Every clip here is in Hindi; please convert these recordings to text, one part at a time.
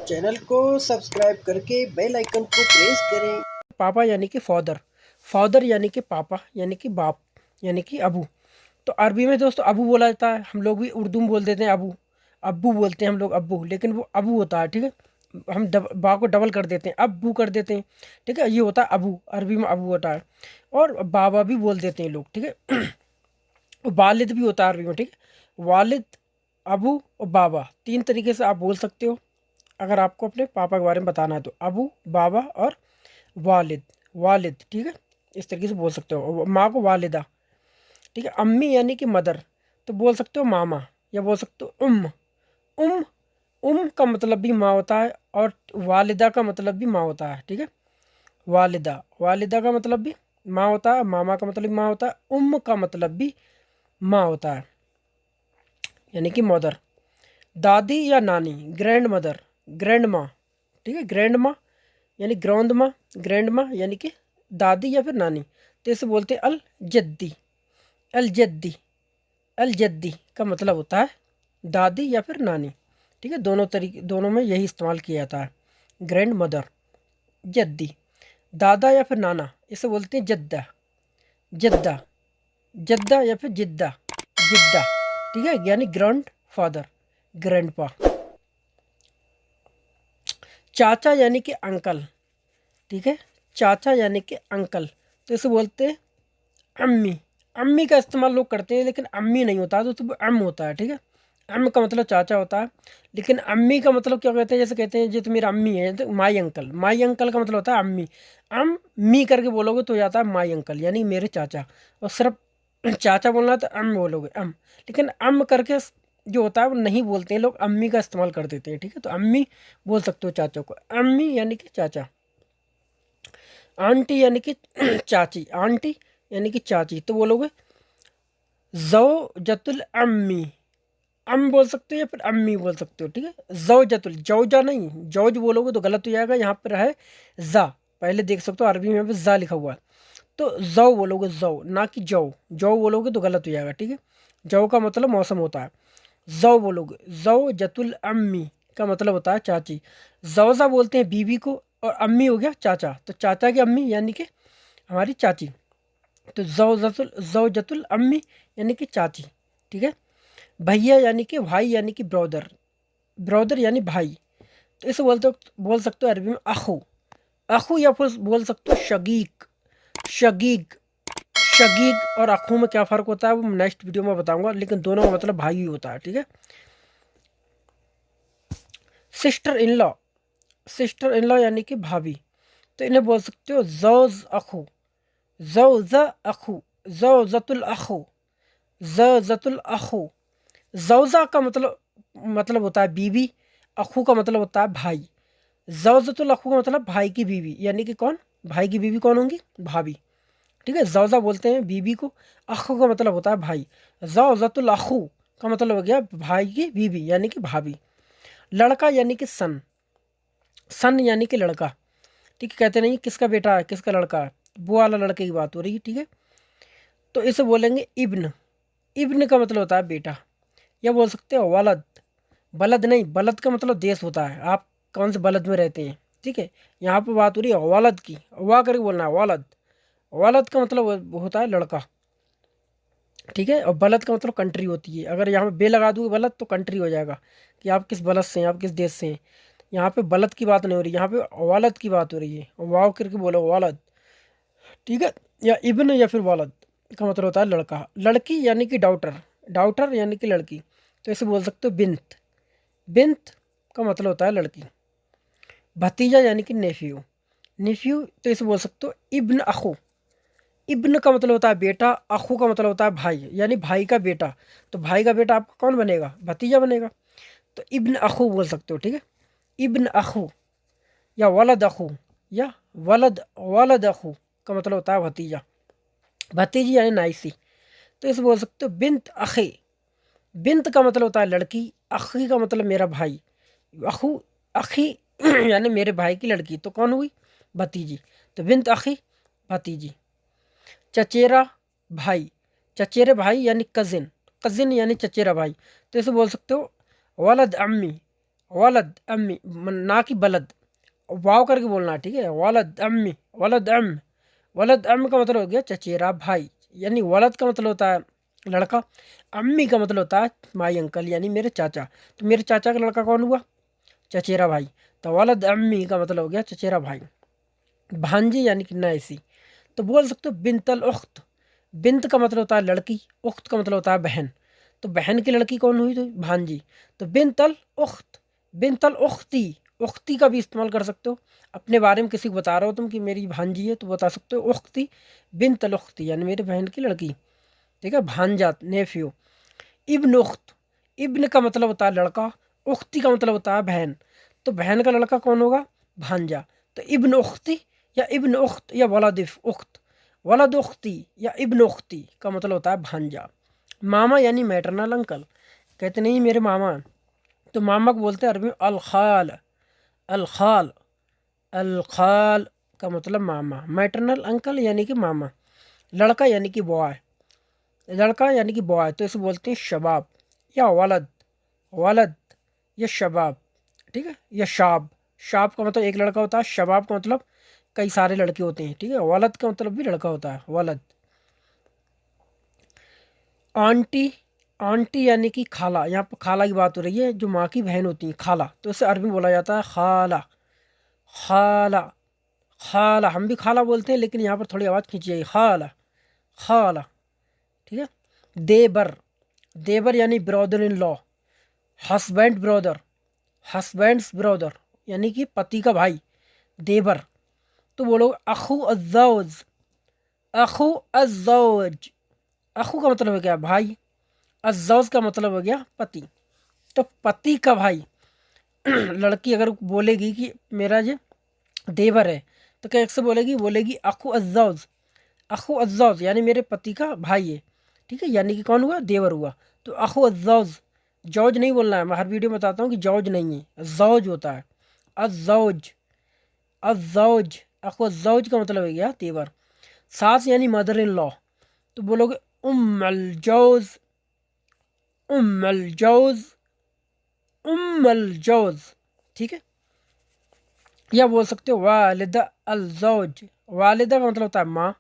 चैनल को सब्सक्राइब करके बेल आइकन को प्रेस करें। पापा यानी कि फादर, फादर यानी कि पापा यानी कि बाप यानी कि अबू। तो अरबी में दोस्तों अबू बोला जाता है, हम लोग भी उर्दू में बोल देते हैं अबू, अब्बू बोलते हैं हम लोग अब्बू, लेकिन वो अबू होता है। ठीक है, हम बा को डबल कर देते हैं, अब्बू कर देते हैं। ठीक है, ये होता है अबू, अरबी में अबू होता है। और बाबा भी बोल देते हैं लोग। ठीक है, वालिद भी होता है अरबी में। ठीक है, वालिद, अबू और बाबा, तीन तरीके से आप बोल सकते हो अगर आपको अपने पापा के बारे में बताना है तो। अबू, बाबा और वालिद, वालिद। ठीक है, इस तरीके से बोल सकते हो। माँ को वालिदा। ठीक है, अम्मी यानी कि मदर, तो बोल सकते हो मामा, या बोल सकते हो उम उम का मतलब भी माँ होता है, और वालिदा का मतलब भी माँ होता है। ठीक है, वालिदा, वालिदा का मतलब भी माँ होता है, मामा का मतलब भी माँ होता है, का मतलब भी माँ होता है यानी कि मदर। दादी या नानी, ग्रैंड मदर, ग्रैंड माँ। ठीक है, ग्रैंड माँ यानी ग्रैंड माँ, ग्रैंड माँ यानी कि दादी या फिर नानी। तो इसे बोलते हैं अल जद्दी, अल जद्दी। अल जद्दी का मतलब होता है दादी या फिर नानी। ठीक है, दोनों तरीके, दोनों में यही इस्तेमाल किया जाता है। ग्रैंड मदर, जद्दी। दादा या फिर नाना, इसे बोलते हैं जद्दा, जद्दा, जद्दा या फिर जिद्दा, जिद्दा। ठीक है, यानी ग्रैंड फादर, ग्रैंड पा। चाचा यानी कि अंकल। ठीक है, चाचा यानी कि अंकल, तो इसे बोलते हैं अम्मी। अम्मी का इस्तेमाल लोग करते हैं, लेकिन अम्मी नहीं होता, तो अम होता है। ठीक है, अम का मतलब चाचा होता है, लेकिन अम्मी का मतलब क्या कहते हैं, जैसे कहते हैं जो तो मेरा अम्मी है, तो माई अंकल। माई अंकल का मतलब होता है अम्मी। अम मी करके बोलोगे तो जाता है माई अंकल, यानी मेरे चाचा। और सिर्फ चाचा बोलना है तो अम बोलोगे, अम। लेकिन अम करके जो होता है वो नहीं बोलते हैं लोग, अम्मी का इस्तेमाल कर देते हैं। ठीक है, तो अम्मी बोल सकते हो चाचा को, अम्मी यानी कि चाचा। आंटी यानी कि चाची, आंटी यानी कि चाची, तो बोलोगे जौजतुल अम्मी। अम बोल सकते हो या फिर अम्मी बोल सकते हो। ठीक है, जौजतुल, जौजा नहीं, जौज बोलोगे तो गलत हो जाएगा, यहाँ पर है जा, पहले देख सकते हो अरबी में भी जा लिखा हुआ है। तो जौ बोलोगे, जौ ना कि जौ, जौ बोलोगे तो गलत हो जाएगा। ठीक है, जौ का मतलब मौसम होता है। जौ बोलोगे, जौजतुल अम्मी का मतलब होता है चाची। जौजा बोलते हैं बीवी को, और अम्मी हो गया चाचा, तो चाचा की अम्मी यानी कि हमारी चाची। तो जौजतुल अम्मी यानी कि चाची। ठीक है, भैया यानी कि भाई यानी कि ब्रदर, ब्रदर यानी भाई, तो इसे बोल सकते हो अरबी में अखू, अखू, या फिर बोल सकते हो शगीक, शगीक। शगीक और अखू में क्या फ़र्क होता है वो नेक्स्ट वीडियो में बताऊंगा, लेकिन दोनों का मतलब भाई ही होता है। ठीक है, sister in law, sister in law यानी कि भाभी, तो इन्हें बोल सकते हो जौज अखू, जौजा अखू, जौजतुल अखू, जौजतुल अखू। जौजा का मतलब होता है बीवी, अखू का मतलब होता है भाई। जौजतुल अखू का मतलब भाई की बीवी, यानी कि कौन, भाई की बीवी कौन होंगी, भाभी। ठीक है, जौजा बोलते हैं बीवी को, अखू का मतलब होता है भाई। जौजतुल अखू का मतलब हो गया भाई की बीवी यानी कि भाभी। लड़का यानी कि सन, सन यानी कि लड़का। ठीक है, कहते नहीं किसका बेटा है किसका लड़का है, वो वाला लड़के की बात हो रही है। ठीक है, तो इसे बोलेंगे इब्न, इब्न का मतलब होता है बेटा, या बोल सकते हो वलद। बलद नहीं, बलद का मतलब देश होता है, आप कौन से बलद में रहते हैं। ठीक है, यहाँ पर बात हो रही है वलद की, वाह करके बोलना है वलद। वलद का मतलब होता है लड़का। ठीक है, और बलद का मतलब कंट्री होती है, अगर यहाँ पे बे लगा दूँगी बलद तो कंट्री हो जाएगा कि आप किस बलद से हैं, आप किस देश से हैं। यहाँ पे बलद की बात नहीं हो रही, यहाँ पे वालद की बात हो रही है, वाव करके बोलो वालद। ठीक है, या इब्न या फिर वालद का मतलब होता है लड़का। लड़की यानी कि डाउटर, डाउटर यानी कि लड़की, तो इसे बोल सकते हो बिन्त, बिन्त का मतलब होता है लड़की। भतीजा यानी कि नेफ्यू, नेफ्यू, तो इसे बोल सकते हो इब्न अखू। इब्न का मतलब होता है बेटा, अखू का मतलब होता है भाई, यानी भाई का बेटा। तो भाई का बेटा आपका कौन बनेगा, भतीजा बनेगा, तो इब्न अखू बोल सकते हो। ठीक है, इब्न अखू या वलद अखू, या वलद, वलद अखू का मतलब होता है भतीजा, भतीजी यानी नाइसी, तो इसे बोल सकते हो बिन्त अखी। बिन्त का मतलब होता है लड़की, अखी का मतलब मेरा भाई, अखू, अखी यानी मेरे भाई की लड़की, तो कौन हुई, भतीजी, तो बिन्त अखी, भतीजी। चचेरा भाई, चचेरे भाई यानी कजिन, कजिन यानी चचेरा भाई, तो इसे बोल सकते हो वलद अम्मी, वलद अम्मी, ना कि बलद, वाव करके बोलना, ठीक है। वलद अम्मी, वलद अम, वलद अम का मतलब हो गया चचेरा भाई, यानी वलद का मतलब होता है लड़का, अम्मी का मतलब होता है माई अंकल यानी मेरे चाचा। तो मेरे चाचा का लड़का कौन हुआ? चचेरा भाई। तो वलद अम्मी का मतलब हो गया चचेरा भाई। भांजी यानी कि नैसी। तो बोल सकते हो बिनतल उख्त। बिनत का मतलब होता है लड़की, उख्त का मतलब होता है बहन। तो बहन की लड़की कौन हुई? तो भांजी। तो बिनतल उख्त, बिनतल उख्ती, उख्ती का भी इस्तेमाल कर सकते हो। अपने बारे में किसी को बता रहे हो तुम कि मेरी भांजी है, तो बता सकते हो उख्ती, बिनतल उख्ती यानी मेरे बहन की लड़की, ठीक है। भांजा नेफ्यू। इब्न उख्त, इब्न का मतलब होता है लड़का, उख्ती का मतलब होता है बहन। तो बहन का लड़का कौन होगा? भांजा। तो इब्न उख्ती या इब्न उख्त या वलद उख्त, वलद उख्ती या इब्न उख्ती का मतलब होता है भांजा। मामा यानी मैटरनल अंकल, कहते नहीं मेरे मामा, तो मामा को बोलते हैं अरबी में अल खाल। अल खाल, अल खाल का मतलब मामा, मैटरनल अंकल यानी कि मामा। लड़का यानी कि बॉय, लड़का यानी कि बॉय, तो इसे बोलते हैं शबाब या वलद, वलद या शबाब, ठीक है। या शाब, शाब का मतलब एक लड़का होता है, शबाब का मतलब कई सारे लड़के होते हैं, ठीक है। वलद का मतलब भी लड़का होता है, वलद। आंटी, आंटी यानी कि खाला, यहाँ पर खाला की बात हो रही है, जो माँ की बहन होती है खाला, तो इसे अरबी में बोला जाता है खाला, खाला, खाला। हम भी खाला बोलते हैं लेकिन यहाँ पर थोड़ी आवाज़ खींची जाएगी, खाला, खाला, ठीक है। देबर, देवर यानी brother in law, husband brother, husband's brother यानी कि पति का भाई, देवर। तो बोलो अखू अज़ौज, अखू अज़ौज, अखू का मतलब हो गया भाई, अज़ौज का मतलब हो गया पति। तो पति का भाई लड़की अगर बोलेगी कि मेरा ये देवर है, तो कैसे बोलेगी? बोलेगी अखू अज़ौज, अखू अज़ौज यानी मेरे पति का भाई है, ठीक है। यानी कि कौन हुआ? देवर हुआ। तो अखू अज़ौज, जौज नहीं बोलना है, मैं हर वीडियो में बताता हूँ कि जौज नहीं है, जौज होता है, अज़ौज, अज़ौज। अखू अज़ौज का मतलब हो गया देवर। सास यानी मदर इन लॉ, तो बोलोगे उम्मल जौज, उम्मल जौज, उम्मल जौज, ठीक है। या बोल सकते हो वालिदा अल जौज, वालिदा का मतलब होता है माँ,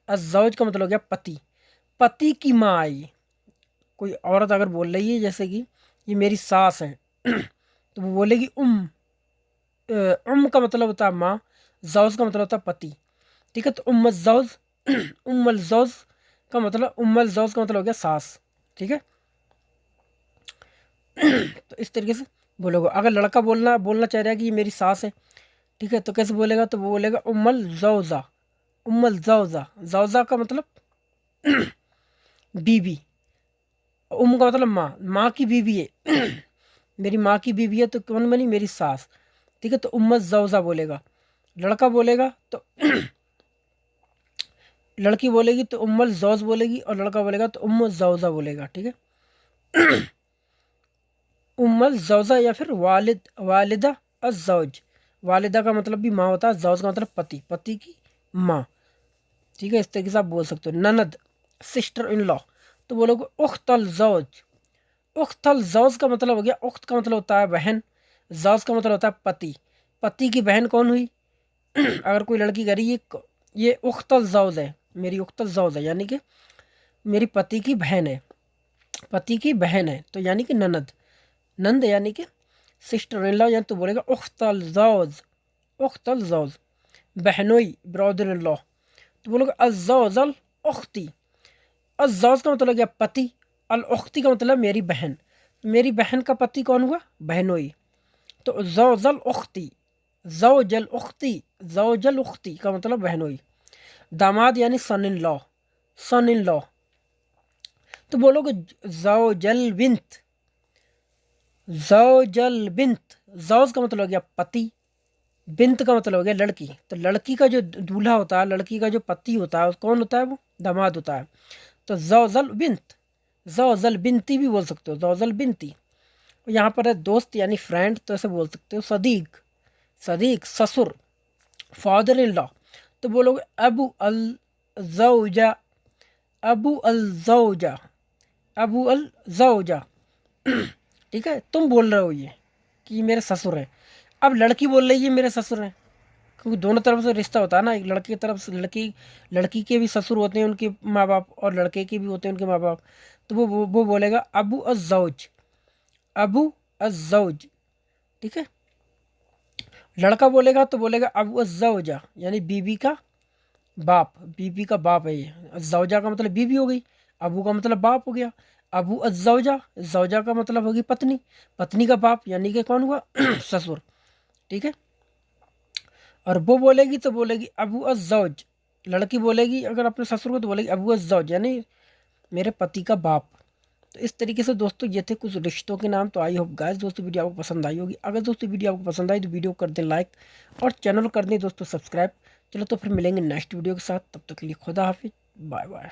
अज़ौज का मतलब हो गया पति, पति की माँ आई। कोई औरत अगर बोल रही है जैसे कि ये मेरी सास है तो वो बोलेगी का मतलब होता है माँ, जौज का मतलब होता है पति, ठीक है। तो उम्म जौज, उम्मल जौज का मतलब, उम्मल जौज का मतलब हो गया सास, ठीक है। तो इस तरीके से बोलोगे। अगर लड़का बोलना बोलना चाह रहा है कि ये मेरी सास है, ठीक है, तो कैसे बोलेगा? तो वो बोलेगा उम्मल जौजा, उम्मल जौजा, जौजा का मतलब बीवी, उम का मतलब माँ, माँ की बीवी है मेरी माँ की बीवी है, तो कौन बनी? मेरी सास, ठीक है। तो उम्मत जौजा बोलेगा। लड़का बोलेगा तो लड़की बोलेगी तो उम्मल जौज बोलेगी, और लड़का बोलेगा तो उम्म जौजा बोलेगा, ठीक है। उम्मल जौजा या फिर वालिद, वालिदा अज़ौज, वालिदा का मतलब भी माँ होता है, जौज का मतलब पति, पति की माँ, ठीक है। इस तरीके से आप बोल सकते हो। ननद, सिस्टर इन लॉ, तो बोलोगे उख्तल जौज, उख्तल जौज का मतलब हो गया, उख्त का मतलब होता है बहन, जौज का मतलब होता है पति, पति की बहन कौन हुई? अगर कोई लड़की कह रही है ये उख्तल जौज है, मेरी उख्तल जौज है, यानी कि मेरी पति की बहन है, पति की बहन है, तो यानी कि ननद, नंद यानी कि सिस्टर इन लॉ, यानी तो बोलेगा उख्तल जौज, उख्तल जौज। बहनोई, ब्रदर इन लॉ, तो बोलोगे अज़ौजल उख्ती, अज़ौज का मतलब क्या? पति, अल उख्ती का मतलब मेरी बहन, मेरी बहन का पति कौन हुआ? बहनोई। तो जौजल उख्ती, जौजल उख्ती, जौजल उख्ती का मतलब बहनोई। दामाद यानी सन in law, sun in law, तो बोलोगे जौजल बिंत, जौजल बिंत, जौज का मतलब हो गया पति, बिंत का मतलब हो गया लड़की। तो लड़की का जो दूल्हा होता है, लड़की का जो पति होता है, कौन होता है? वो दामाद होता है। तो जौजल बिंत, जौजल बिनती भी बोल सकते हो, जौजल बिनती। यहाँ पर है दोस्त यानी फ्रेंड, तो ऐसे बोल सकते हो। सदीक, सदीक ससुर, फादर इन लॉ, तो बोलोगे अबू अल जौजा, अबू अल जौजा, अबू अल जौजा, ठीक है। तुम बोल रहे हो ये कि ये मेरे ससुर हैं। अब लड़की बोल रही है मेरे ससुर हैं, क्योंकि दोनों तरफ से रिश्ता होता है ना, एक लड़के की तरफ से लड़की के भी ससुर होते हैं उनके माँ बाप, और लड़के के भी होते हैं उनके माँ बाप। तो वो बोलेगा अबू अज़्ज़ौज, अबू अज़्ज़ौज। ठीक है। लड़का बोलेगा तो बोलेगा अबू अज़्ज़ौजा, यानी बीबी का बाप, बीबी का बाप है ये। अज़्ज़ौजा का मतलब बीबी हो गई, अबू का मतलब बाप हो गया। अबू अज़्ज़ौजा, ज़ौजा का मतलब होगी पत्नी, पत्नी का बाप यानी कि कौन हुआ ससुर। ठीक है। और वो बोलेगी तो बोलेगी अबू अज़्ज़ौज, लड़की बोलेगी अगर अपने ससुर को तो बोलेगी अबू अज़्ज़ौज, यानी मेरे पति का बाप। तो इस तरीके से दोस्तों ये थे कुछ रिश्तों के नाम। तो आई होप गाइस दोस्तों वीडियो आपको पसंद आई होगी। अगर दोस्तों वीडियो आपको पसंद आई तो वीडियो को कर दें लाइक और चैनल कर दें दोस्तों सब्सक्राइब। चलो तो फिर मिलेंगे नेक्स्ट वीडियो के साथ, तब तक के लिए खुदा हाफिज, बाय बाय।